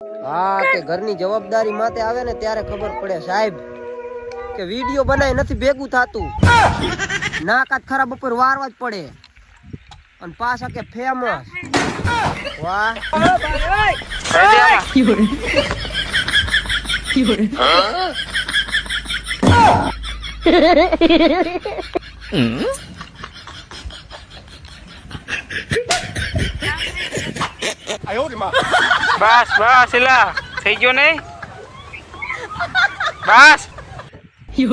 હા કે ઘરની જવાબદારી માથે આવે ને ત્યારે ખબર પડે સાહેબ કે વિડિયો બનાય નથી ભેગું થાતું ના કાત ખરાબ ઉપર વારવા જ પડે અને પાછા કે ફેમસ વાહ બસ બસ એલા થઈ ગયો નહીં બસ શું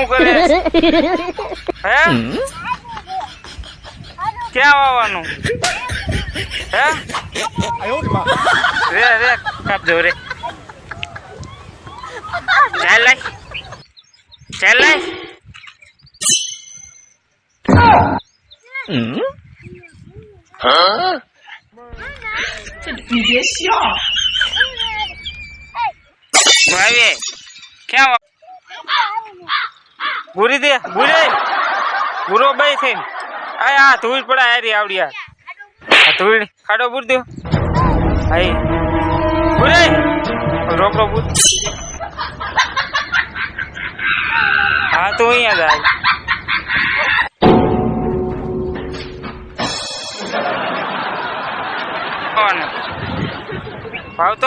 કરે હે ક્યાં આવવાનું હે રે રે કાપજો રે ચાલ લાય你别笑。ભાઈ ક્યાં ભૂરી દે ભૂરો ભાઈ થઈને આ ધૂળ પડા હારી આવડ્યા આ ધૂળ ખાડો પૂર દો હાઈ ભૂરે રોકડો પૂર હા તો અહીંયા જાય ભાવતો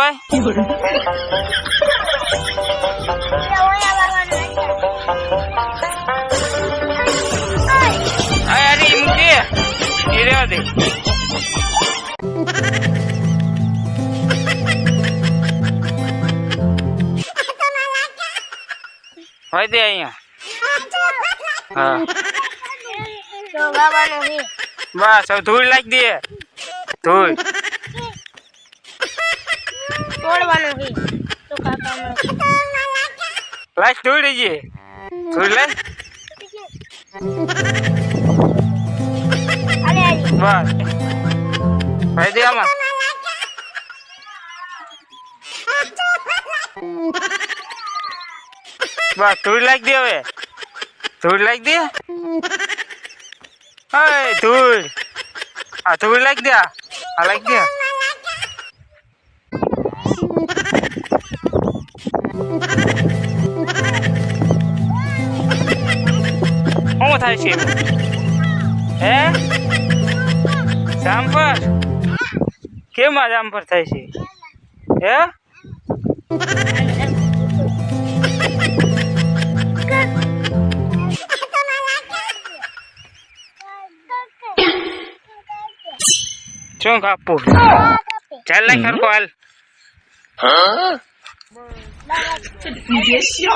અરે મૂકી એ રેવા દે હોય દે અહીંયા હા બસ હવે ધૂળ લાગી દે ધૂળ તોડવાનો છે તો કાકાનો લાસ્ટ ધૂળ જે ધૂળ લે અરે બસ ભાઈ દે આમાં બસ ધૂળ લાગી દે હવે ધૂળ લાગી દે hey ધૂળ આ ધૂળ લાગી દે આ લાગી દે શું થાય છે હે જામફર કેમ આ જામફર થાય છે હે શું કાપવું ચાલ લાય ખરકો હાલ你别笑。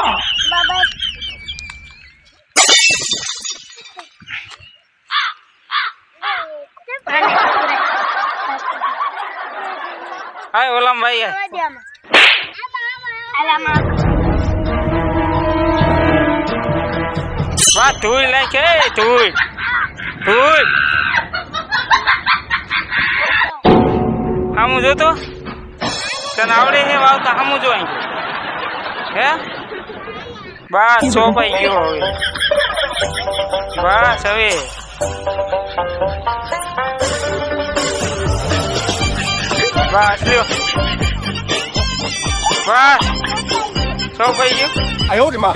હાય ઓલામ ભાઈ વાહ ધૂળ લાગે ધૂળ ધૂળ હામું જોતો તને આવડે છે વાવતા હામું જો અહીં હે બસ સોપાઈ ગયો હવે બસ હવે બસ લ્યો બસ સોપાઈ ગયો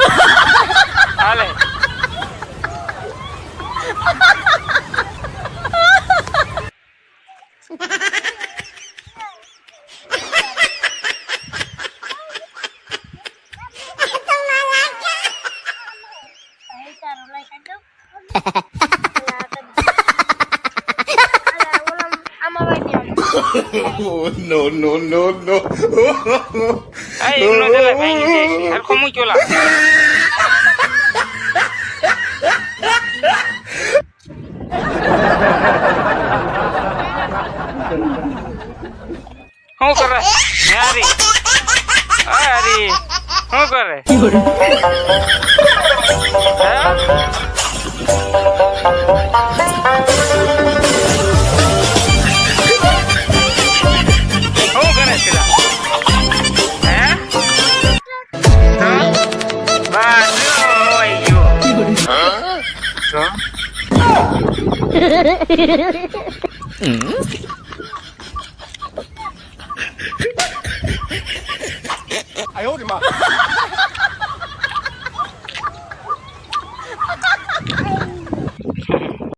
હાલે no, no, no, no. Ay, no te la peines, algo muy chula. શું કરે યારી અરે શું કરે માં